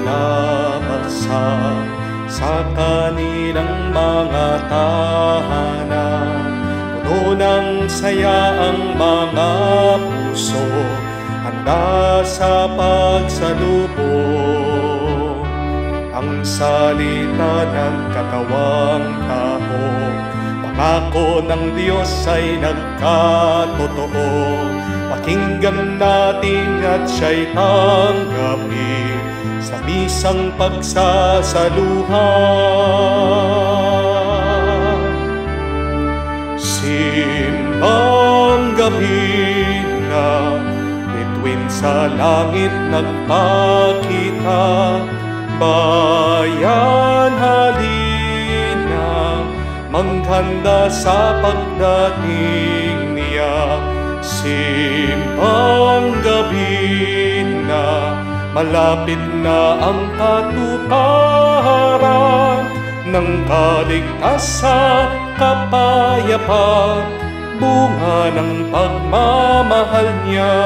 nabasa sa kanilang mga tahanan. Puno ng saya ang mga puso, handa sa pagsalubong. Ang salita ng katawang tao, pangako ng Diyos ay nagkatotoo. Pakinggan natin at siya'y tanggapin sa misang pagsasaluhan. Simbang gabi na, bituin sa langit nagpakita. Bayan, halina, maghanda sa pagdating niya. Simbang gabi na, malapit na ang katuparan ng kaligtasan, kapayapaan, bunga ng pagmamahal niya.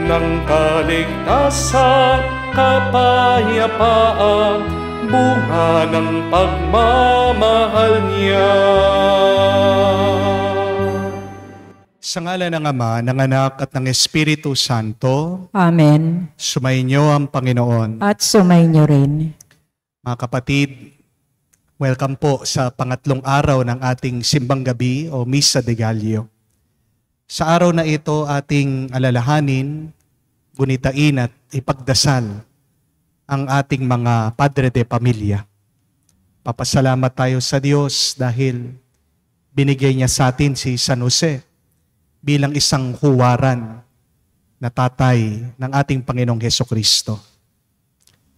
Ng kaligtasan, kapayapaan, bunga ng pagmamahal niya. Sa ngalan ng Ama, ng Anak at ng Espiritu Santo. Amen. Sumainyo ang Panginoon. At sumainyo rin. Mga kapatid, welcome po sa pangatlong araw ng ating Simbang Gabi o Misa de Gallo. Sa araw na ito, ating alalahanin, gunitain at ipagdasal ang ating mga padre de pamilya. Papasalamat tayo sa Diyos dahil binigay niya sa atin si San Jose bilang isang huwaran na tatay ng ating Panginoong Hesukristo.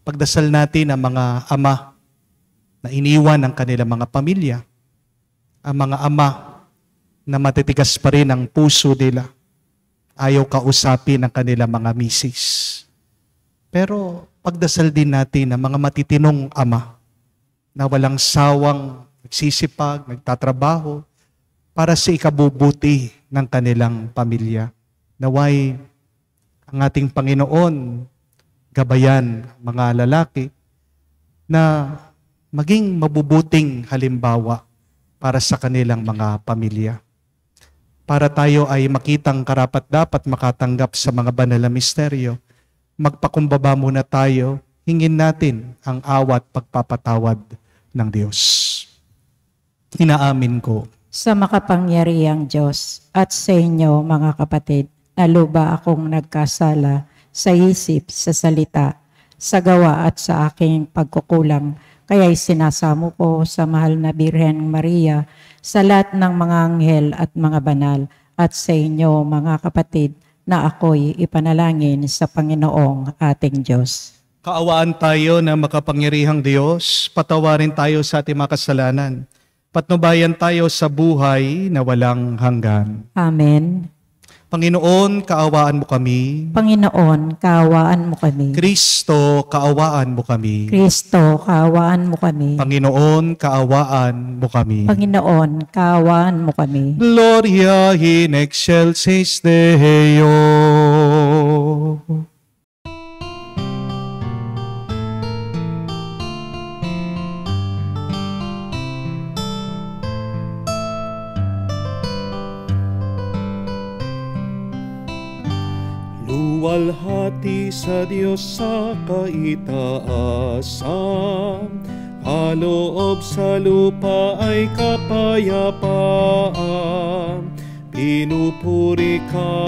Pagdasal natin ang mga ama na iniwan ng kanilang mga pamilya, ang mga ama na matitigas pa rin ang puso nila, ayaw kausapin ang kanilang mga misis. Pero pagdasal din natin ang mga matitinong ama na walang sawang nagsisipag, nagtatrabaho para sa ikabubuti ng kanilang pamilya. Naway ang ating Panginoon gabayan mga lalaki na maging mabubuting halimbawa para sa kanilang mga pamilya. Para tayo ay makitang karapat-dapat makatanggap sa mga banal na misteryo, magpakumbaba muna tayo, hingin natin ang awa at pagpapatawad ng Diyos. Inaamin ko Sa makapangyarihang Diyos at sa inyo mga kapatid, naluba akong nagkasala sa isip, sa salita, sa gawa at sa aking pagkukulang. Kaya'y sinasamo ko sa mahal na Birhen Maria, sa lahat ng mga anghel at mga banal, at sa inyo mga kapatid, na ako'y ipanalangin sa Panginoong ating Diyos. kaawaan tayo na makapangyarihang Diyos, patawarin tayo sa ating mga kasalanan, patnubayan tayo sa buhay na walang hanggan. Amen. Panginoon, kaawaan mo kami. Panginoon, kaawaan mo kami. Kristo, kaawaan mo kami. Kristo, kaawaan mo kami. Panginoon, kaawaan mo kami. Panginoon, kaawaan mo kami. Gloria in excelsis Deo. Luwalhati sa Diyos sa kaitaasan, paloob sa lupa ay kapayapaan. Pinupuri ka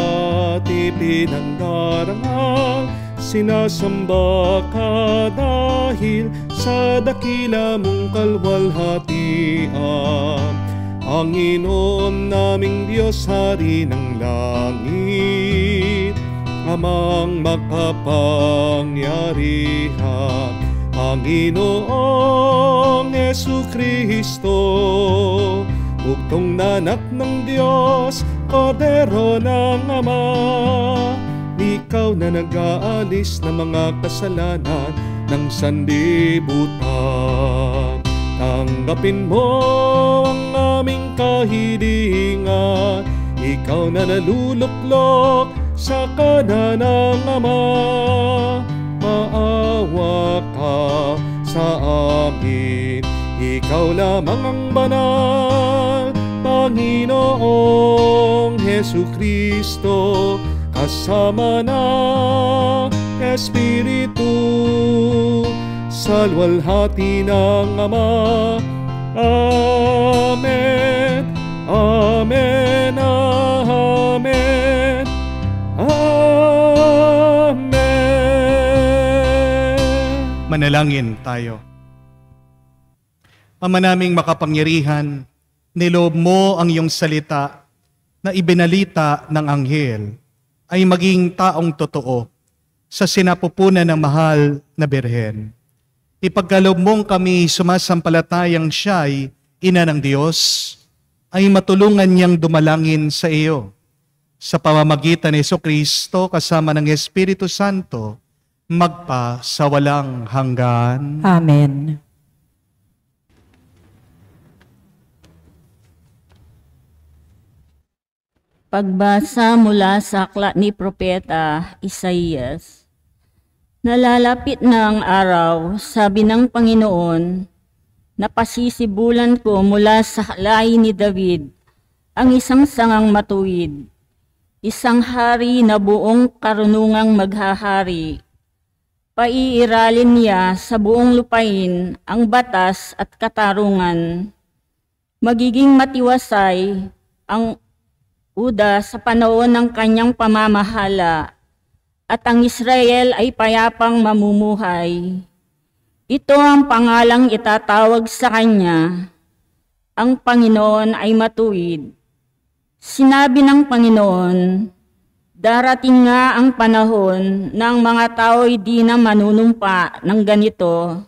at ipinangdarangal, sinasamba ka dahil sa dakila mong kalwalhatian. Panginoon naming Diyos, Hari ng langit, Amang makapangyarihan, Panginoong Jesucristo, bugtong na anak ng Diyos, Kordero ng Ama. Ikaw na nag-aalis ng mga kasalanan ng sanlibutan. Tanggapin mo ang aming kahilingan, ikaw na naluluklok sa kanan ng Ama. ka sa amin. Ikaw lamang ang banal, Panginoong Jesucristo, kasama ng Espiritu, sa luwalhati ng Ama. Amen, amen, amen, amen. Manalangin tayo. Ama naming makapangyarihan, niloob mo ang iyong salita na ibinalita ng anghel ay maging taong totoo sa sinapupunan ng mahal na Birhen. Ipagkaloob mong kami sumasampalatayang siya ay ina ng Diyos, ay matulungan niyang dumalangin sa iyo. Sa pamamagitan ni Jesucristo kasama ng Espiritu Santo, magpa sa walang hanggan. Amen. Pagbasa mula sa aklat ni Propeta Isaías. Nalalapit na ang araw, sabi ng Panginoon, na pasisibulan ko mula sa lahi ni David ang isang sangang matuwid, isang hari na buong karunungang maghahari. Paiiralin niya sa buong lupain ang batas at katarungan. Magiging matiwasay ang Uda sa panahon ng kanyang pamamahala, at ang Israel ay payapang mamumuhay. Ito ang pangalang itatawag sa kanya, ang Panginoon ay matuwid. Sinabi ng Panginoon, darating nga ang panahon na ang mga tao ay di na manunumpa ng ganito.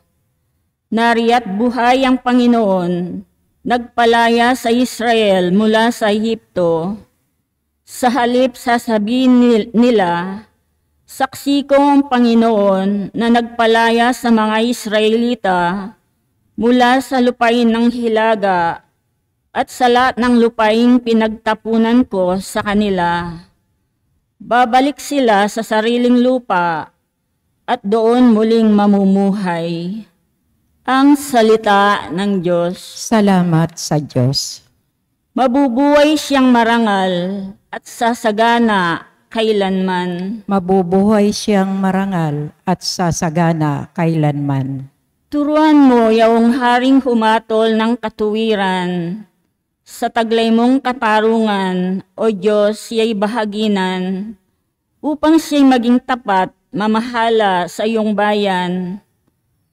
Nariya't buhay ang Panginoon, nagpalaya sa Israel mula sa Ehipto. Sa halip sasabihin nila, saksi ko ang Panginoon na nagpalaya sa mga Israelita mula sa lupain ng hilaga at sa lahat ng lupaing pinagtapunan ko sa kanila. Babalik sila sa sariling lupa at doon muling mamumuhay. Ang salita ng Diyos. Salamat sa Diyos. Mabubuhay siyang marangal at sasagana kailanman. Mabubuhay siyang marangal at sasagana kailanman. Turuan mo yaong haring humatol ng katuwiran. Sa taglay mong katarungan, O Diyos, siya'y bahaginan, upang siya'y maging tapat, mamahala sa iyong bayan,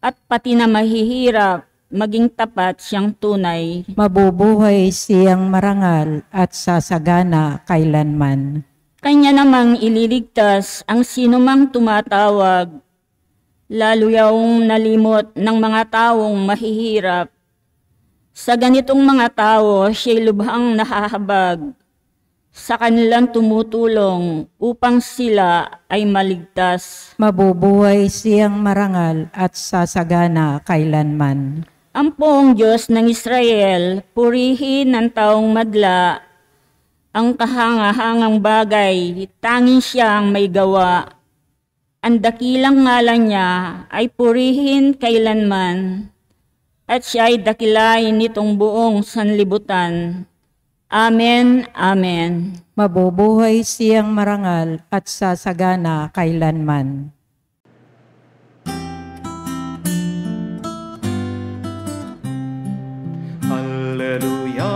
at pati na mahihirap, maging tapat siyang tunay. Mabubuhay siyang marangal at sasagana kailanman. Kanya namang ililigtas ang sinumang tumatawag, lalo yaong nalimot ng mga taong mahihirap. Sa ganitong mga tao, siya'y lubhang nahahabag. Sa kanilang tumutulong upang sila ay maligtas. Mabubuhay siyang marangal at sasagana kailanman. Ang poong Diyos ng Israel, purihin ng taong madla, ang kahangahangang bagay, tanging siyang may gawa. Ang dakilang ngalan niya ay purihin kailanman, at siya ay dakilain nitong buong sanlibutan. Amen, amen. Mabubuhay siyang marangal at sasagana kailanman. Alleluia,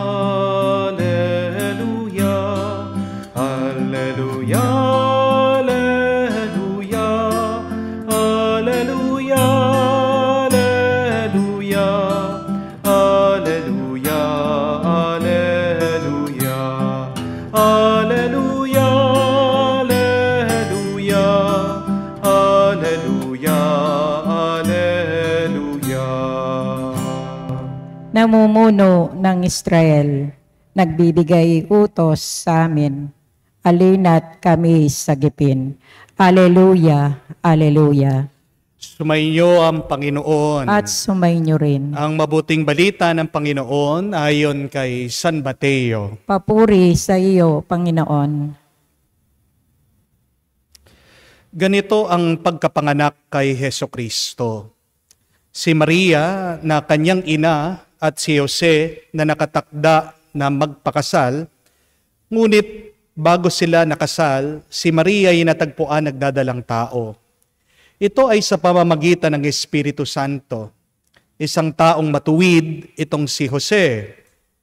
alleluia, alleluia, alleluia, alleluia, alleluia, alleluia, alleluia, alleluia, alleluia, alleluia, alleluia. Namumuno ng Israel, nagbibigay utos sa amin, alina't kami sagipin. Alleluia, alleluia. Sumainyo ang Panginoon. At sumainyo rin. Ang mabuting balita ng Panginoon ayon kay San Mateo. Papuri sa iyo, Panginoon. Ganito ang pagkapanganak kay Hesukristo. Si Maria na kanyang ina at si Jose na nakatakda na magpakasal, ngunit bago sila nakasal, si Maria ay natagpuan nagdadalang tao. Ito ay sa pamamagitan ng Espiritu Santo. Isang taong matuwid itong si Jose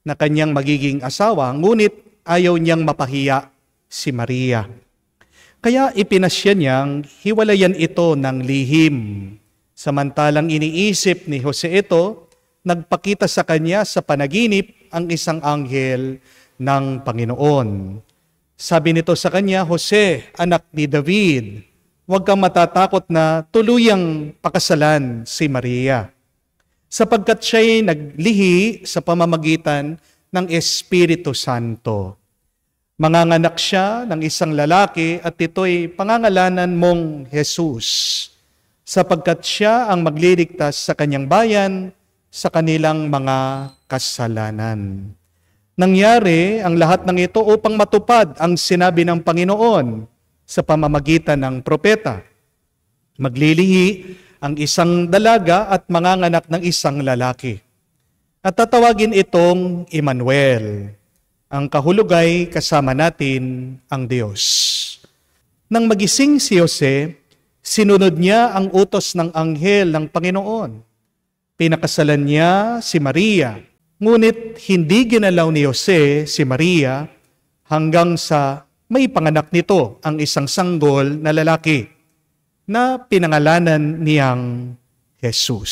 na kanyang magiging asawa, ngunit ayaw niyang mapahiya si Maria. Kaya ipinasya niyang hiwalayan ito ng lihim. Samantalang iniisip ni Jose ito, nagpakita sa kanya sa panaginip ang isang anghel ng Panginoon. Sabi nito sa kanya, Jose, anak ni David, huwag kang matatakot na tuluyang pakasalan si Maria, sapagkat siya'y naglihi sa pamamagitan ng Espiritu Santo. Manganganak siya ng isang lalaki at ito'y pangangalanan mong Jesus, sapagkat siya ang magliligtas sa kanyang bayan sa kanilang mga kasalanan. Nangyari ang lahat ng ito upang matupad ang sinabi ng Panginoon sa pamamagitan ng propeta. Maglilihi ang isang dalaga at manganganak ng isang lalaki. At tatawagin itong Emmanuel. Ang kahulugay kasama natin ang Diyos. Nang magising si Jose, sinunod niya ang utos ng anghel ng Panginoon. Pinakasalan niya si Maria, ngunit hindi ginalaw ni Jose si Maria hanggang sa may panganak nito ang isang sanggol na lalaki na pinangalanan niyang Jesus.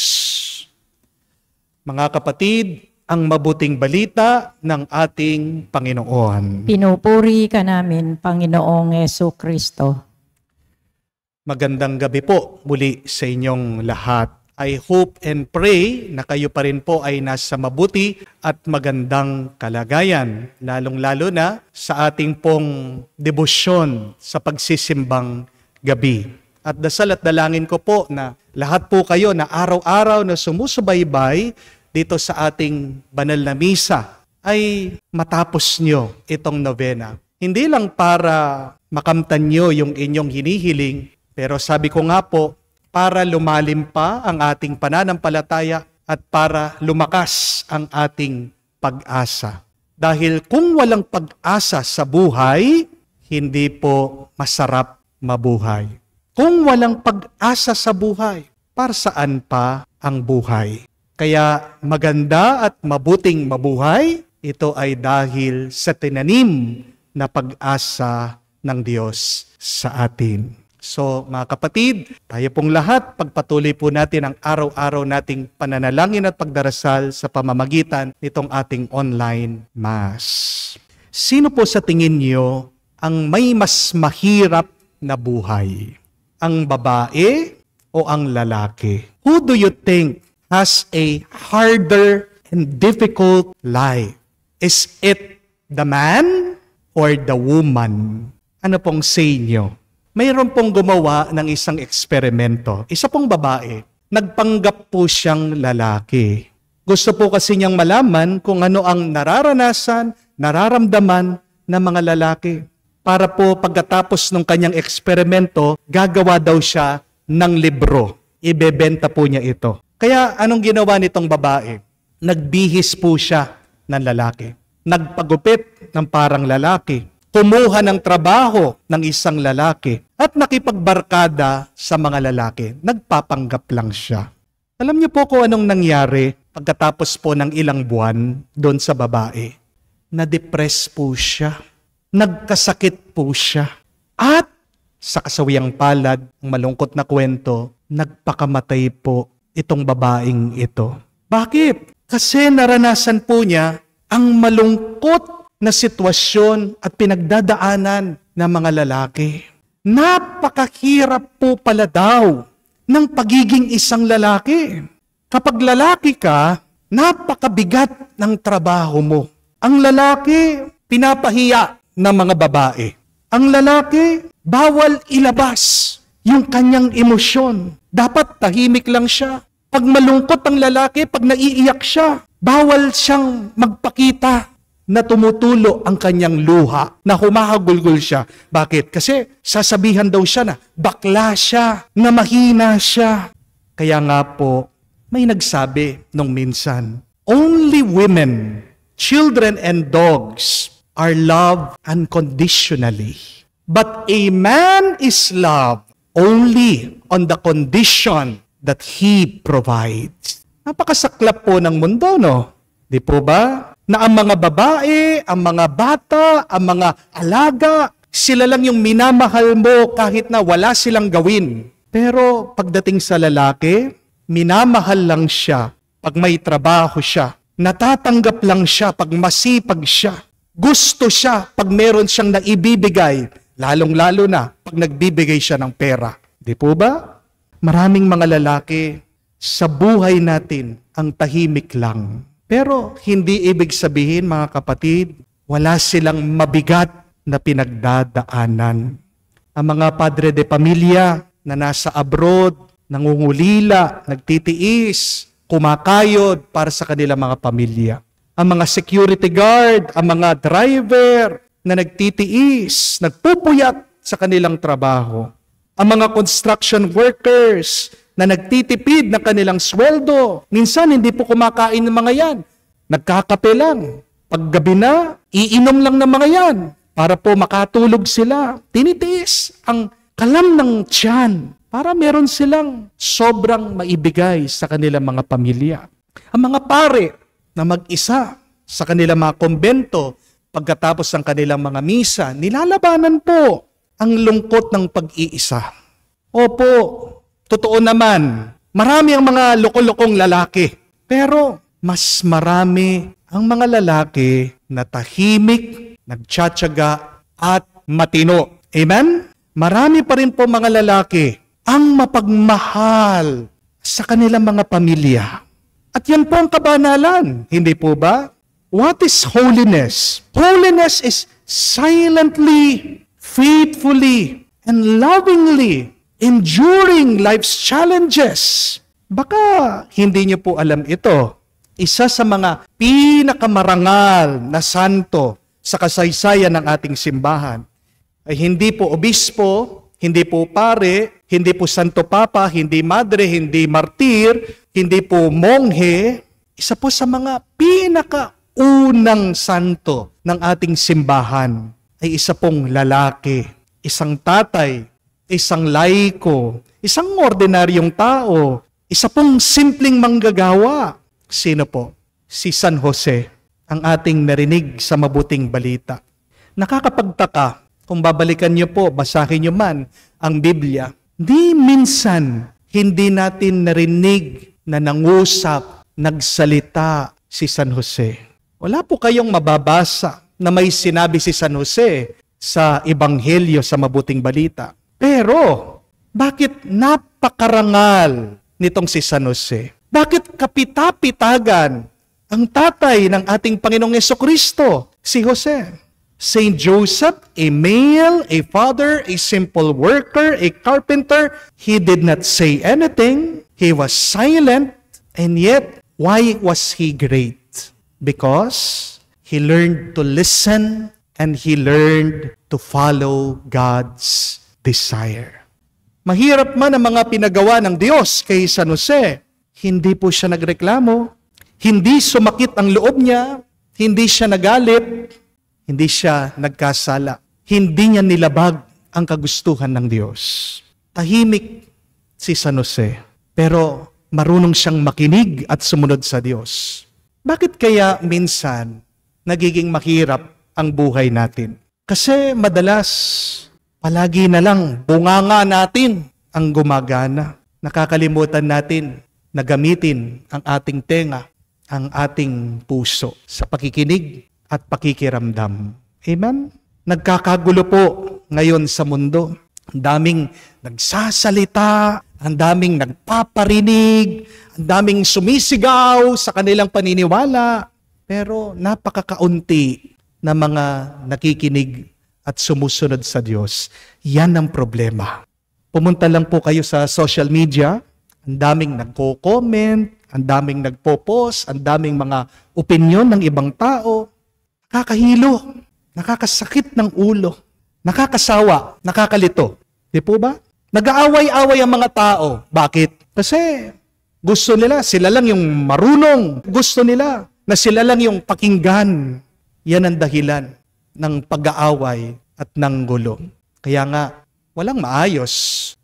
Mga kapatid, ang mabuting balita ng ating Panginoon. Pinupuri ka namin, Panginoong Jesucristo. Magandang gabi po muli sa inyong lahat. I hope and pray na kayo pa rin po ay nasa mabuti at magandang kalagayan, lalong-lalo na sa ating pong debosyon sa pagsisimbang gabi. At dasal at dalangin ko po na lahat po kayo na araw-araw na sumusubaybay dito sa ating banal na misa ay matapos nyo itong novena. Hindi lang para makamtan nyo yung inyong hinihiling, pero sabi ko nga po, para lumalim pa ang ating pananampalataya at para lumakas ang ating pag-asa. Dahil kung walang pag-asa sa buhay, hindi po masarap mabuhay. Kung walang pag-asa sa buhay, para saan pa ang buhay? Kaya maganda at mabuting mabuhay, ito ay dahil sa tinanim na pag-asa ng Diyos sa atin. So mga kapatid, tayo pong lahat, pagpatuloy po natin ang araw-araw nating pananalangin at pagdarasal sa pamamagitan nitong ating online Mass. Sino po sa tingin niyo ang may mas mahirap na buhay? Ang babae o ang lalaki? Who do you think has a harder and difficult life? Is it the man or the woman? Ano pong say nyo? Mayroon pong gumawa ng isang eksperimento. Isa pong babae, nagpanggap po siyang lalaki. Gusto po kasi niyang malaman kung ano ang nararanasan, nararamdaman ng mga lalaki. Para po pagkatapos ng kanyang eksperimento, gagawa daw siya ng libro. Ibebenta po niya ito. Kaya anong ginawa nitong babae? Nagbihis po siya ng lalaki. Nagpagupit ng parang lalaki. Kumuha ng trabaho ng isang lalaki at nakipagbarkada sa mga lalaki. Nagpapanggap lang siya. Alam niyo po kung anong nangyari pagkatapos po ng ilang buwan doon sa babae? Na-depress po siya. Nagkasakit po siya. At sa kasawiyang palad, ang malungkot na kwento, nagpakamatay po itong babaeng ito. Bakit? Kasi naranasan po niya ang malungkot na sitwasyon at pinagdadaanan ng mga lalaki. Napakahirap po pala daw ng pagiging isang lalaki. Kapag lalaki ka, napakabigat ng trabaho mo. Ang lalaki, pinapahiya ng mga babae. Ang lalaki, bawal ilabas yung kanyang emosyon. Dapat tahimik lang siya. Pag malungkot ang lalaki, pag naiiyak siya, bawal siyang magpakita na tumutulo ang kanyang luha, na humahagulgol siya. Bakit? Kasi sasabihan daw siya na bakla siya, na mahina siya. Kaya nga po, May nagsabi nung minsan, only women, children, and dogs are loved unconditionally. But a man is loved only on the condition that he provides. Napakasaklap po ng mundo, no? Di po ba? Na ang mga babae, ang mga bata, ang mga alaga, sila lang yung minamahal mo kahit na wala silang gawin. Pero pagdating sa lalaki, minamahal lang siya pag may trabaho siya. Natatanggap lang siya pag masipag siya. Gusto siya pag meron siyang naibibigay, lalong-lalo na pag nagbibigay siya ng pera. Di po ba? Maraming mga lalaki sa buhay natin ang tahimik lang. Pero hindi ibig sabihin, mga kapatid, wala silang mabigat na pinagdadaanan. Ang mga padre de pamilya na nasa abroad, nangungulila, nagtitiis, kumakayod para sa kanilang mga pamilya. Ang mga security guard, ang mga driver na nagtitiis, nagpupuyat sa kanilang trabaho. Ang mga construction workers na nagtitipid ng kanilang sweldo. Minsan hindi po kumakain ng mga yan. Nagkakape lang. Paggabi na, iinom lang ng mga yan para po makatulog sila. Tinitiis ang kalam ng tiyan para meron silang sobrang maibigay sa kanilang mga pamilya. Ang mga pare na mag-isa sa kanilang mga kumbento pagkatapos ng kanilang mga misa, nilalabanan po ang lungkot ng pag-iisa. Opo, totoo naman, marami ang mga loko-lokong lalaki. Pero mas marami ang mga lalaki na tahimik, nagtsatsaga at matino. Amen? Marami pa rin po mga lalaki ang mapagmahal sa kanilang mga pamilya. At yan po ang kabanalan, hindi po ba? What is holiness? Holiness is silently, faithfully, and lovingly enduring life's challenges. Baka hindi niyo po alam ito. Isa sa mga pinakamarangal na santo sa kasaysayan ng ating simbahan ay hindi po obispo, hindi po pare, hindi po santo papa, hindi madre, hindi martir, hindi po monghe. Isa po sa mga pinakaunang santo ng ating simbahan ay isa pong lalaki, isang tatay, isang laiko, isang ordinaryong tao, isa pong simpleng manggagawa. Sino po? Si San Jose, ang ating narinig sa mabuting balita. Nakakapagtaka, kung babalikan niyo po, basahin niyo man ang Biblia, di minsan hindi natin narinig na nangusap, nagsalita si San Jose. Wala po kayong mababasa na may sinabi si San Jose sa Ebanghelyo sa mabuting balita. Pero, bakit napakarangal nitong si San Jose? Bakit kapitapitagan ang tatay ng ating Panginoong Jesucristo, si Jose? Saint Joseph, a male, a father, a simple worker, a carpenter, he did not say anything. He was silent, and yet, why was he great? Because he learned to listen and he learned to follow God's desire. Mahirap man ang mga pinagawa ng Diyos kay San Jose, hindi po siya nagreklamo, hindi sumakit ang loob niya, hindi siya nagalit, hindi siya nagkasala, hindi niya nilabag ang kagustuhan ng Diyos. Tahimik si San Jose, pero marunong siyang makinig at sumunod sa Diyos. Bakit kaya minsan nagiging mahirap ang buhay natin? Kasi madalas, palagi na lang bunganga natin ang gumagana. Nakakalimutan natin na gamitin ang ating tenga, ang ating puso sa pakikinig at pakikiramdam. Amen? Nagkakagulo po ngayon sa mundo. Ang daming nagsasalita, ang daming nagpaparinig, ang daming sumisigaw sa kanilang paniniwala. Pero napakakaunti na mga nakikinig at sumusunod sa Diyos. Yan ang problema. Pumunta lang po kayo sa social media, ang daming nagko-comment, ang daming nagpo-post, ang daming mga opinyon ng ibang tao. Nakakahilo, nakakasakit ng ulo, nakakasawa, nakakalito. Di po ba? Nag-aaway-away ang mga tao. Bakit? Kasi Gusto nila, sila lang yung marunong. Gusto nila na sila lang yung pakinggan. Yan ang dahilan ng pag-aaway at ng gulo. Kaya nga, walang maayos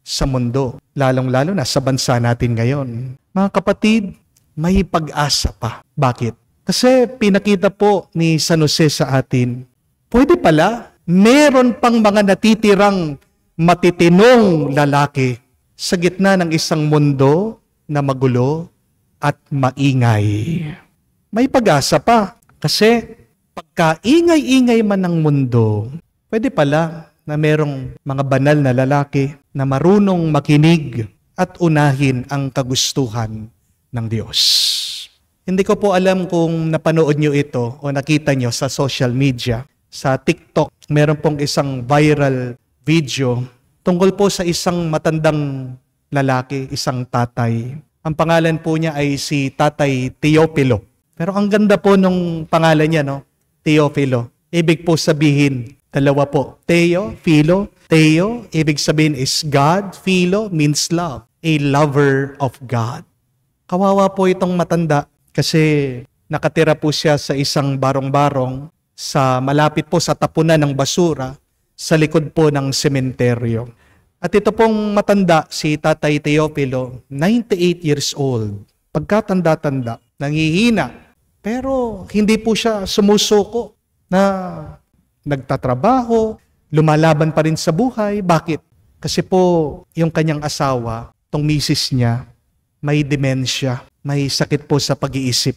sa mundo, lalong-lalo na sa bansa natin ngayon. Mga kapatid, may pag-asa pa. Bakit? Kasi pinakita po ni San Jose sa atin, pwede pala, meron pang mga natitirang matitinong lalaki sa gitna ng isang mundo na magulo at maingay. May pag-asa pa kasi pagka ingay-ingay man ng mundo, pwede pala na merong mga banal na lalaki na marunong makinig at unahin ang kagustuhan ng Diyos. Hindi ko po alam kung napanood nyo ito o nakita nyo sa social media. Sa TikTok, meron pong isang viral video tungkol po sa isang matandang lalaki, isang tatay. Ang pangalan po niya ay si Tatay Teofilo. Pero ang ganda po nung pangalan niya, no? Teofilo. Ibig po sabihin, dalawa po. Teo, Philo. Teo, ibig sabihin is God. Philo means love. A lover of God. Kawawa po itong matanda kasi nakatira po siya sa isang barong-barong sa malapit po sa tapunan ng basura sa likod po ng sementeryo. At ito pong matanda, si Tatay Teofilo, 98 years old. Pagkatanda-tanda, nangihina. Pero hindi po siya sumusuko na nagtatrabaho, lumalaban pa rin sa buhay. Bakit? Kasi po yung kanyang asawa, tong misis niya, may demensya, may sakit po sa pag-iisip.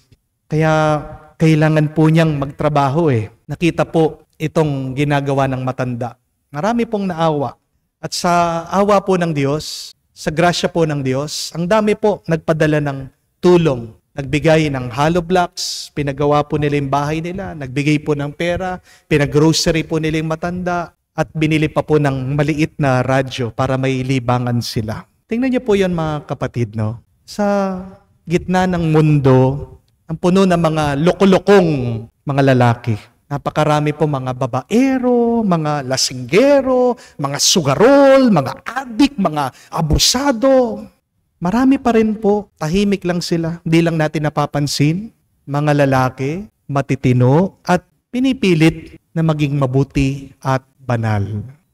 Kaya kailangan po niyang magtrabaho eh. Nakita po itong ginagawa ng matanda. Marami pong naawa. At sa awa po ng Diyos, sa grasya po ng Diyos, ang dami po nagpadala ng tulong. Nagbigay ng hollow blocks, pinagawa po nila yung bahay nila, nagbigay po ng pera, pinag-grocery po nila yung matanda, at binili pa po ng maliit na radyo para may libangan sila. Tingnan niyo po yan mga kapatid, no? Sa gitna ng mundo, ang puno ng mga loko-lokong mga lalaki. Napakarami po mga babaero, mga lasinggero, mga sugarol, mga adik, mga abusado. Marami pa rin po, tahimik lang sila. Hindi lang natin napapansin. Mga lalaki, matitino, at pinipilit na maging mabuti at banal.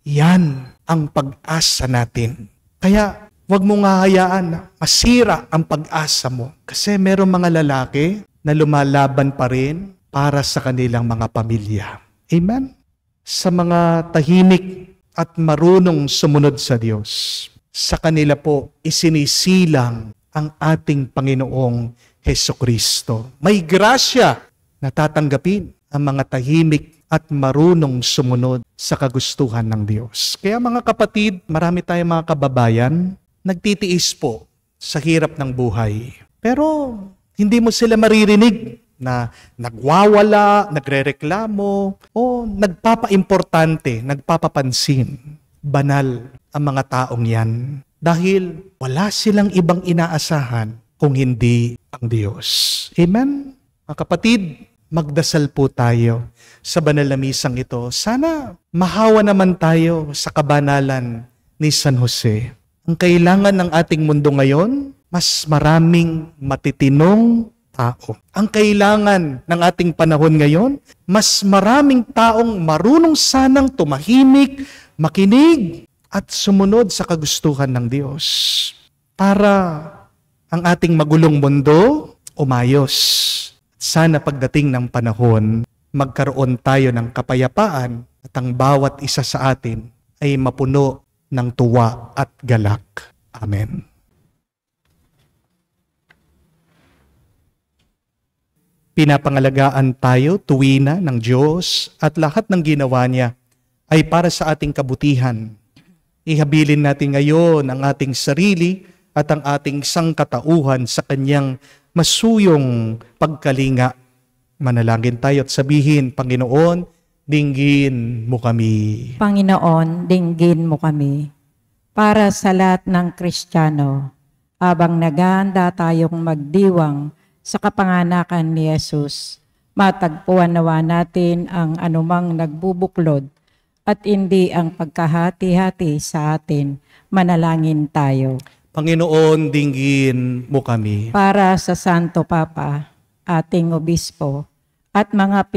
Yan ang pag-asa natin. Kaya huwag mong hahayaan na masira ang pag-asa mo. Kasi merong mga lalaki na lumalaban pa rin para sa kanilang mga pamilya. Amen? Sa mga tahimik at marunong sumunod sa Diyos, sa kanila po isinisilang ang ating Panginoong Hesukristo. May grasya na tatanggapin ang mga tahimik at marunong sumunod sa kagustuhan ng Diyos. Kaya mga kapatid, marami tayong mga kababayan, nagtitiis po sa hirap ng buhay. Pero hindi mo sila maririnig na nagwawala, nagrereklamo, o nagpapaimportante, nagpapapansin. Banal ang mga taong yan. Dahil wala silang ibang inaasahan kung hindi ang Diyos. Amen? Mga kapatid, magdasal po tayo sa banal na misang ito. Sana mahawa naman tayo sa kabanalan ni San Jose. Ang kailangan ng ating mundo ngayon, mas maraming matitinong tao. Ang kailangan ng ating panahon ngayon, mas maraming taong marunong sanang tumahimik, makinig, at sumunod sa kagustuhan ng Diyos. Para ang ating magulong mundo umayos. Sana pagdating ng panahon, magkaroon tayo ng kapayapaan at ang bawat isa sa atin ay mapuno ng tuwa at galak. Amen. Pinapangalagaan tayo tuwina ng Diyos at lahat ng ginawa niya ay para sa ating kabutihan. Ihabilin natin ngayon ang ating sarili at ang ating sangkatauhan sa kanyang masuyong pagkalinga. Manalangin tayo at sabihin, Panginoon, dinggin mo kami. Panginoon, dinggin mo kami. Para sa lahat ng Kristiyano, habang naghahanda tayong magdiwang sa kapanganakan ni Jesus, matagpuan nawa natin ang anumang nagbubuklod at hindi ang pagkahati-hati sa atin. Manalangin tayo. Panginoon, dinggin mo kami. Para sa Santo Papa, ating obispo, at mga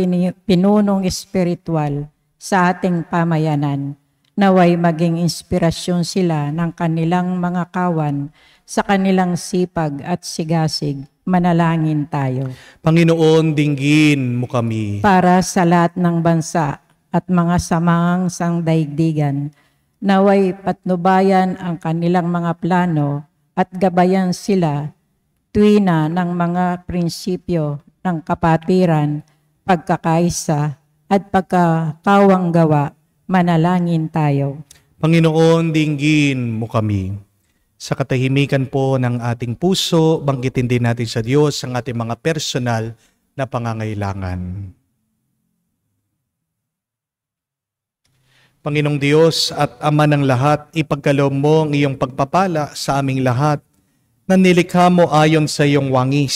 pinunong espiritual sa ating pamayanan, naway maging inspirasyon sila ng kanilang mga kawan sa kanilang sipag at sigasig. Manalangin tayo. Panginoon, dinggin mo kami. Para sa lahat ng bansa at mga samahang sangdaigdigan, naway patnubayan ang kanilang mga plano at gabayan sila tuwina ng mga prinsipyo ng kapatiran, pagkakaisa at pagkakawang gawa. Manalangin tayo. Panginoon, dinggin mo kami. Sa katahimikan po ng ating puso, banggitin din natin sa Diyos ang ating mga personal na pangangailangan. Panginoong Diyos at Ama ng lahat, ipagkaloob mo ang iyong pagpapala sa aming lahat na nilikha mo ayon sa iyong wangis.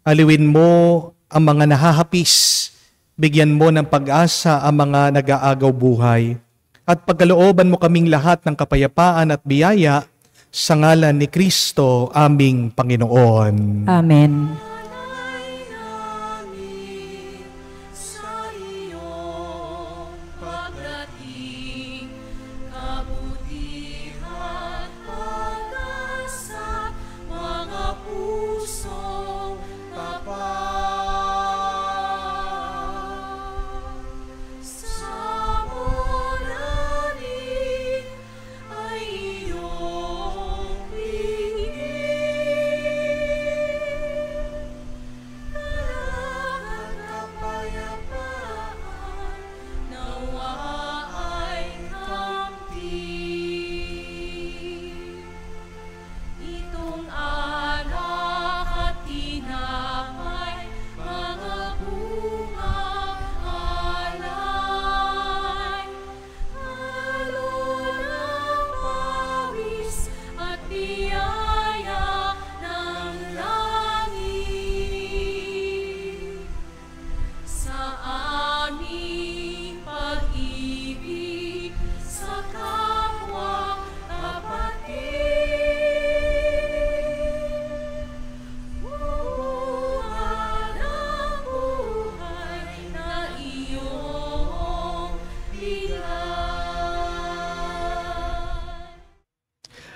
Aliwin mo ang mga nahahapis, bigyan mo ng pag-asa ang mga nag-aagaw buhay, at pagkalooban mo kaming lahat ng kapayapaan at biyaya sa ngalan ni Kristo, aming Panginoon. Amen.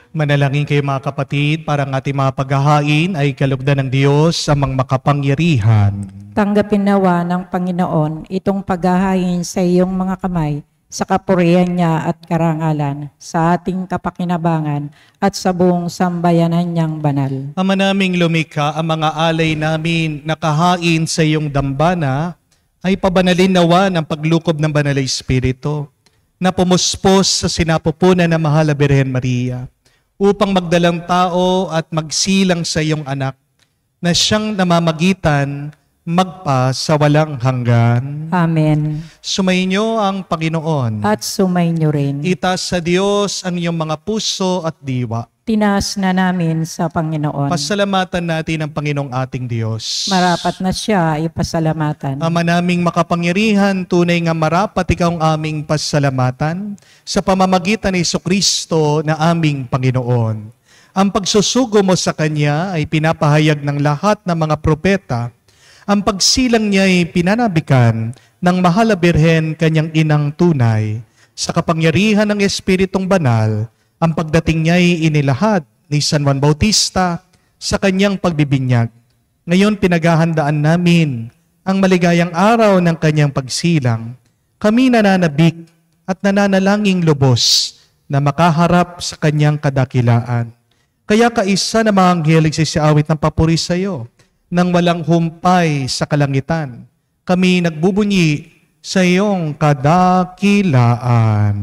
Manalangin kayo mga kapatid, para ang ating mga paghahain ay kalugdan ng Diyos sa mga makapangyarihan. Tanggapin nawa ng Panginoon itong paghahain sa iyong mga kamay sa kapurihan niya at karangalan, sa ating kapakinabangan at sa buong sambayanan niyang banal. Ama naming lumikha, ang mga alay namin nakahain sa iyong dambana ay pabanalin nawa ng paglukob ng Banal na Espiritu na pumuspos sa sinapupunan ng Mahal na Birhen Maria, upang magdalang tao at magsilang sa iyong anak na siyang namamagitan magpa sa walang hanggan. Amen. Sumainyo ang Panginoon. At sumainyo rin. Itaas sa Diyos ang iyong mga puso at diwa. Tinaas na namin sa Panginoon. Pasalamatan natin ang Panginoong ating Diyos. Marapat na siya ipasalamatan. Ama naming makapangyarihan, tunay nga marapat ikaw ang aming pasalamatan sa pamamagitan ni Jesucristo na aming Panginoon. Ang pagsusugo mo sa Kanya ay pinapahayag ng lahat ng mga propeta. Ang pagsilang niya ay pinanabikan ng Mahal na Birhen, kanyang inang tunay. Sa kapangyarihan ng Espiritong Banal, ang pagdating niya ay inilahad ni San Juan Bautista sa kanyang pagbibinyag. Ngayon pinaghahandaan namin ang maligayang araw ng kanyang pagsilang. Kami nananabik at nananalangin lubos na makaharap sa kanyang kadakilaan. Kaya kaisa na mga anghel nagsisiawit ng papuri sa iyo nang walang humpay sa kalangitan. Kami nagbubunyi sa iyong kadakilaan.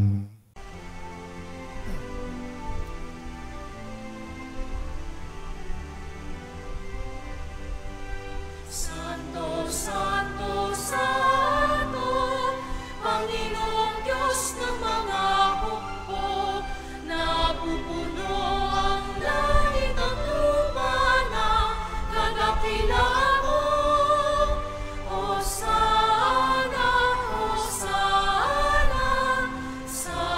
Sa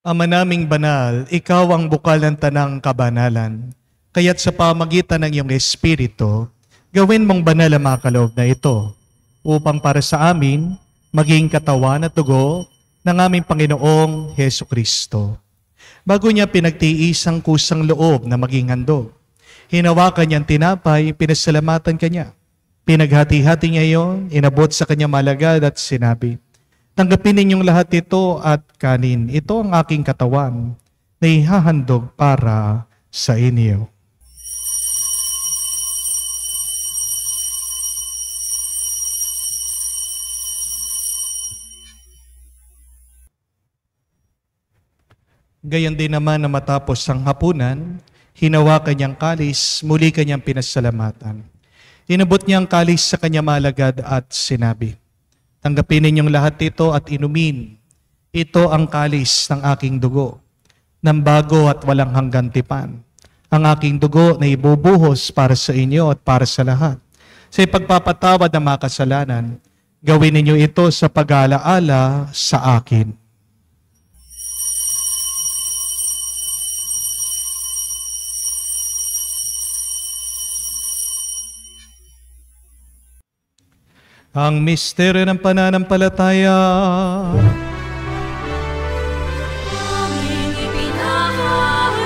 Ama naming banal, ikaw ang bukal ng tanang kabanalan. Kaya't sa pamagitan ng iyong Espiritu, gawin mong banal ang mga kaloob na ito, upang para sa amin, maging katawan at dugo ng aming Panginoong Heso Kristo. Bago niya pinagtiis ang kusang loob na maging handog, hinawakan niyang tinapay, pinasalamatan kanya. Pinaghati-hati niya iyon, inabot sa kanya malagad at sinabi, "Tanggapin ninyong lahat ito at kanin. Ito ang aking katawan na ihahandog para sa inyo." Gayon din naman na matapos ang hapunan, hinawakan niyang kalis, muli kanyang pinasalamatan. Inabot niya ang kalis sa kanya malagad at sinabi, "Tanggapin ninyong lahat ito at inumin. Ito ang kalis ng aking dugo, ng bago at walang hanggang tipan. Ang aking dugo na ibubuhos para sa inyo at para sa lahat. Sa ipagpapatawad ng mga kasalanan, gawin ninyo ito sa pag-aalaala sa akin." Ang misteryo ng pananampalataya. Aming ipinahayag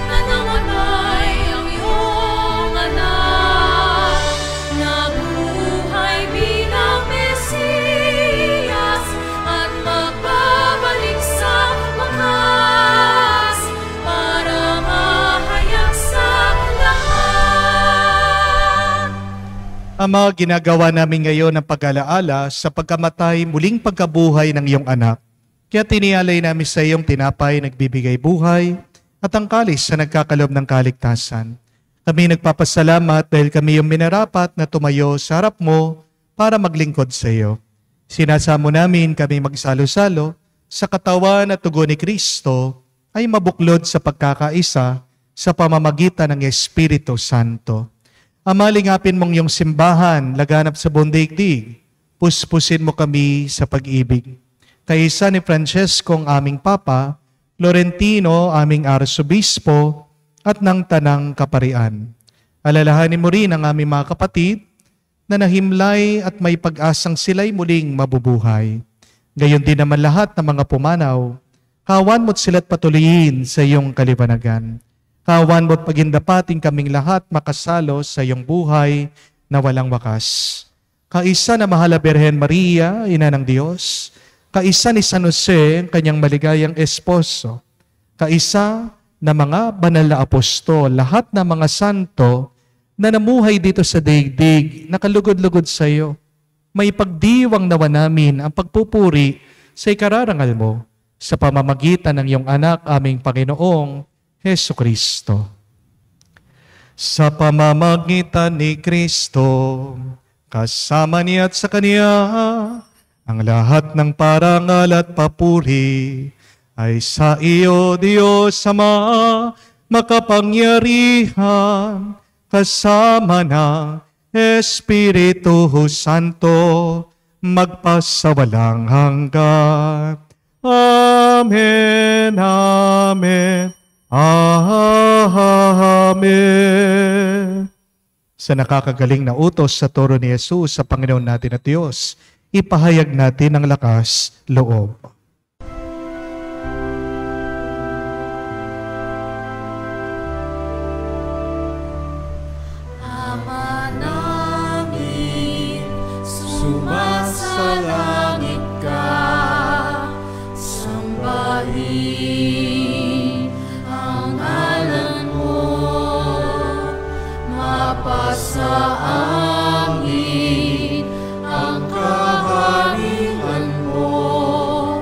na namatay ang iyong anak, nabuhay bilang Mesiyas at magbabalik sa wakas para mahayag sa lahat. Ama, ginagawa namin ngayon ang pag-alaala sa pagkamatay, muling pagkabuhay ng iyong anak. Kaya tinialay namin sa iyong tinapay nagbibigay buhay at ang kalis sa nagkakalob ng kaligtasan. Kami nagpapasalamat dahil kami yung minarapat na tumayo sa harap mo para maglingkod sa iyo. Sinasamo namin kami magsalo-salo sa katawan at tugo ni Kristo ay mabuklod sa pagkakaisa sa pamamagitan ng Espiritu Santo. Ama, lingapin mong iyong simbahan, laganap sa buong daigdig. Puspusin mo kami sa pag-ibig. Kaisa ni Francesco ang aming Papa, Florentino aming Arsobispo, at ng Tanang Kaparian. Alalahanin mo rin ang aming mga kapatid na nahimlay at may pag-asang sila'y muling mabubuhay. Gayon din naman lahat ng mga pumanaw, kawan mo't sila't patuloyin sa iyong kalibanagan. Kawan mo't pagindapating kaming lahat makasalo sa iyong buhay na walang wakas. Kaisa na mahal na Birhen Maria, Ina ng Diyos, kaisa ni San Jose, kanyang maligayang esposo, kaisa na mga banal na apostol, lahat ng mga santo na namuhay dito sa daigdig, nakalugod-lugod sa iyo. May pagdiwang nawa namin ang pagpupuri sa ikararangal mo sa pamamagitan ng iyong anak, aming Panginoong Heso Kristo. Sa pamamagitan ni Kristo, kasama niya at sa Kanya, ang lahat ng parangal at papuri ay sa iyo, Diyos Ama, makapangyarihan, kasama ng Espiritu Santo, magpasawalang hanggan. Amen, Amen, Amen. Sa nakakagaling na utos sa turo ni Jesus sa Panginoon natin at Diyos, ipahayag natin ang lakas loob. Ama namin, sumasalangit ka, sambahin ang ngalan mo, mapasa amin ang kaharian mo,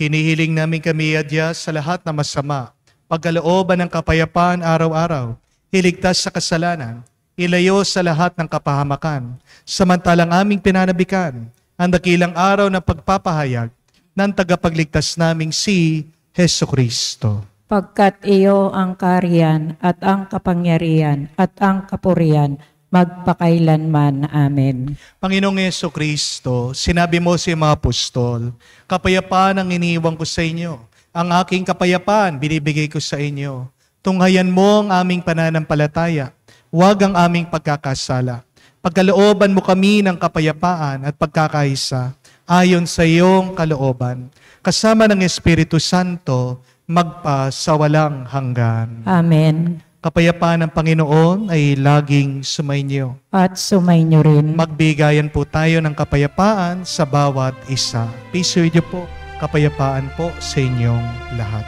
Hinihiling namin kami adya sa lahat na masama, pagkalooban ng kapayapaan araw-araw, hiligtas sa kasalanan, ilayo sa lahat ng kapahamakan, samantalang aming pinanabikan ang dakilang araw ng pagpapahayag ng tagapagligtas naming si Hesu Kristo. Pagkat iyo ang kariyan at ang kapangyarihan at ang kapurihan magpakailanman. Amen. Panginoong Hesu Kristo, sinabi mo sa mga apostol, kapayapaan ang iniiwan ko sa inyo. Ang aking kapayapaan binibigay ko sa inyo. Tunghayan mo ang aming pananampalataya. Huwag ang aming pagkakasala. Pagkalooban mo kami ng kapayapaan at pagkakaisa ayon sa iyong kalooban. Kasama ng Espiritu Santo, magpa sa walang hanggan. Amen. Kapayapaan ng Panginoon ay laging sumainyo. At sumainyo rin. Magbigayan po tayo ng kapayapaan sa bawat isa. Peace with you po. Kapayapaan po sa inyong lahat.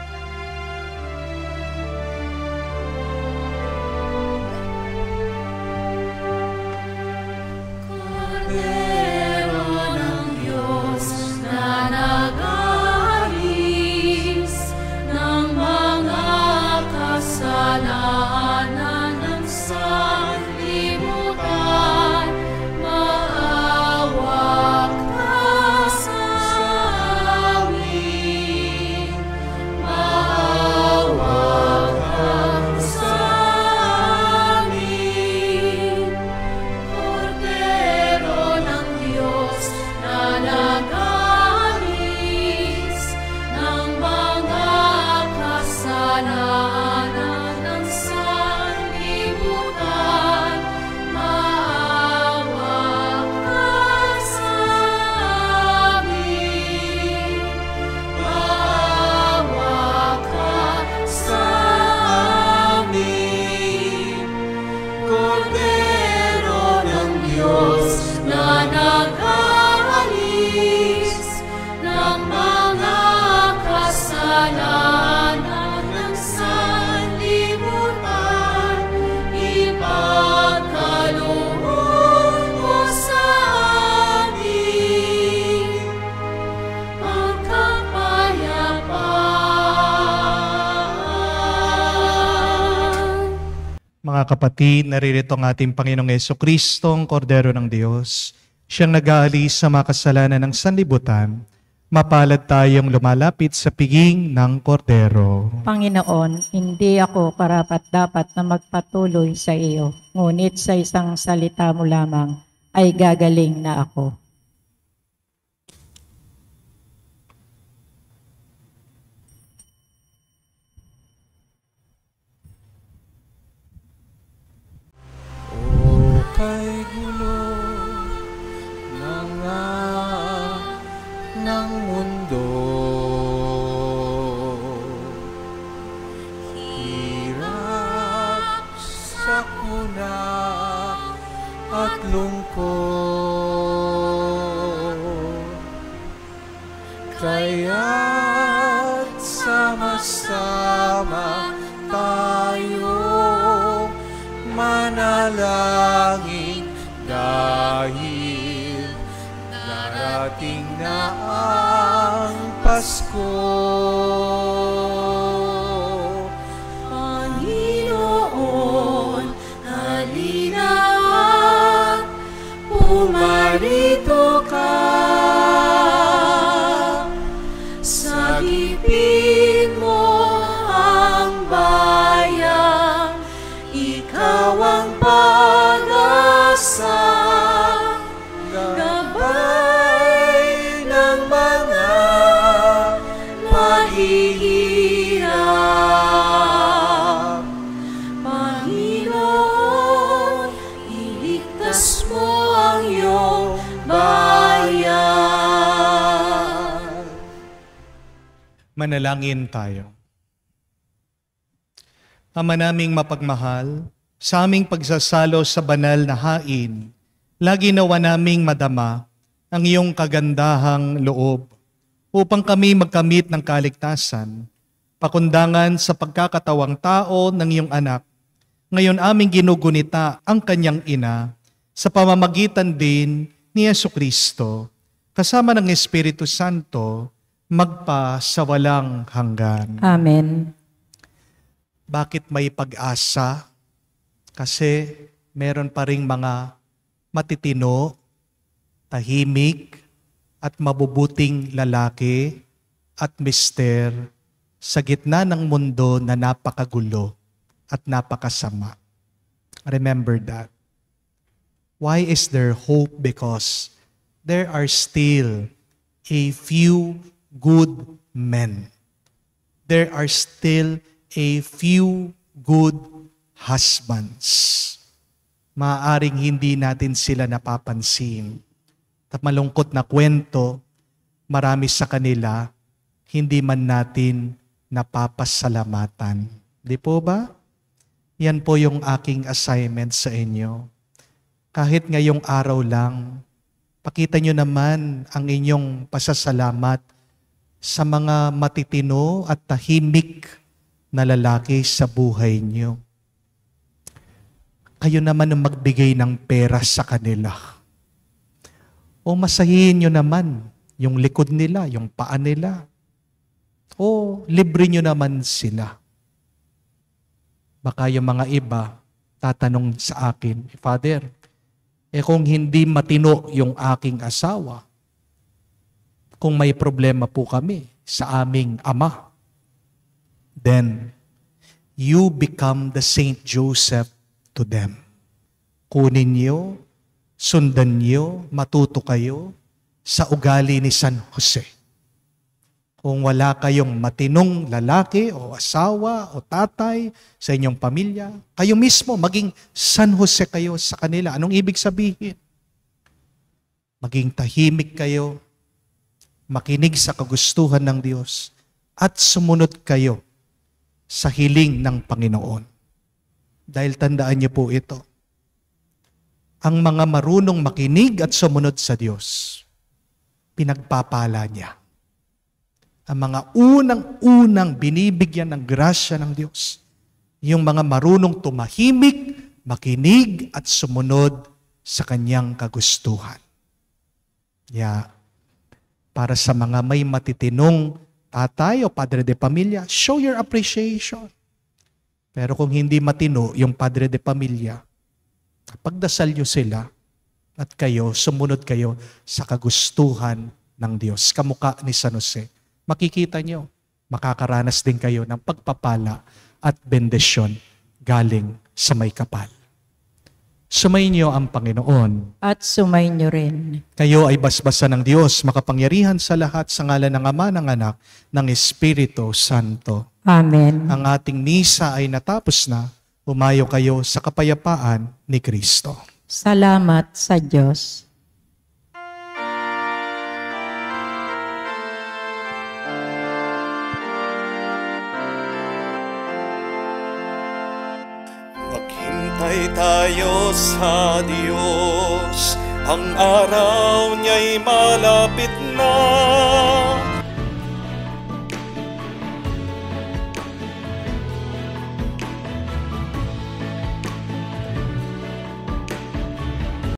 Cordero ng Diyos na nag-aalis ng mga kasalanan ng sanlibutan, maawa ka sa amin. Maawa ka sa amin. Cordero ng Diyos na nag-aalis ng mga kasalanan ng sanlibutan, maawa ka sa amin. Maawa ka sa amin. Cordero ng Diyos na nag-aalis ng mga kasalanan ng sanlibutan, ipagkaloob mo sa amin ang kapayapaan. Mga kapatid, naririto ang ating Panginoong Jesucristo, ang Kordero ng Diyos. Siyang nag-aalis sa mga kasalanan ng sanlibutan. Mapalad tayong lumalapit sa piging ng Kordero. Panginoon, hindi ako karapat-dapat na magpatuloy sa iyo, ngunit sa isang salita mo lamang ay gagaling na ako. O kay gulo ng mundo, hirap, sakuna at lungkot, kaya't sama-sama tayo manalangin dahil darating na ang Pasko. Panginoon, halina at pumarito ka. Sagipin mo ang bayan, ikaw ang pag-asa, gabay ng mga mahihirap. Panginoon, iligtas mo ang iyong bayan. Manalangin tayo. Ama naming mapagmahal, sa aming pagsasalo sa banal na hain, lagi nawa naming madama ang iyong kagandahang loob upang kami magkamit ng kaligtasan, pakundangan sa pagkakatawang tao ng iyong anak. Ngayon aming ginugunita ang kanyang ina sa pamamagitan din ni Jesucristo, kasama ng Espiritu Santo, magpa sa walang hanggan. Amen. Bakit may pag-asa? Kasi meron pa ring mga matitino, tahimik, at mabubuting lalaki at mister sa gitna ng mundo na napakagulo at napakasama. Remember that. Why is there hope? Because there are still a few good men. There are still a few good husbands. Maaaring hindi natin sila napapansin. At malungkot na kwento, marami sa kanila, hindi man natin napapasalamatan. Di po ba? Yan po yung aking assignment sa inyo. Kahit ngayong araw lang, pakita nyo naman ang inyong pasasalamat sa mga matitino at tahimik na lalaki sa buhay nyo. Kayo naman ang magbigay ng pera sa kanila. O masahihin nyo naman yung likod nila, yung paa nila. O libre nyo naman sila. Baka yung mga iba tatanong sa akin, Father, kung hindi matino yung aking asawa, kung may problema po kami sa aming ama, then you become the Saint Joseph to them. Kunin niyo, sundan niyo, matuto kayo sa ugali ni San Jose. Kung wala kayong matinong lalaki o asawa o tatay sa inyong pamilya, kayo mismo maging San Jose kayo sa kanila. Anong ibig sabihin? Maging tahimik kayo, makinig sa kagustuhan ng Diyos, at sumunod kayo sa hiling ng Panginoon. Dahil tandaan niyo po ito, ang mga marunong makinig at sumunod sa Diyos, pinagpapala niya. Ang mga unang-unang binibigyan ng grasya ng Diyos, yung mga marunong tumahimik, makinig at sumunod sa kanyang kagustuhan. Para sa mga may matitinong tatay o padre de pamilya, show your appreciation. Pero kung hindi matino yung padre de pamilya, pagdasal nyo sila at kayo, sumunod kayo sa kagustuhan ng Diyos. Kamukha ni San Jose. Makikita nyo, makakaranas din kayo ng pagpapala at bendisyon galing sa may kapal. Sumayin niyo ang Panginoon. At sumayin niyo rin. Kayo ay basbasan ng Diyos, makapangyarihan sa lahat, sa ngalan ng Ama, ng Anak, ng Espiritu Santo. Amen. Ang ating misa ay natapos na. Umayo kayo sa kapayapaan ni Kristo. Salamat sa Diyos. Maghintay tayo sa Diyos, ang araw niya'y malapit na.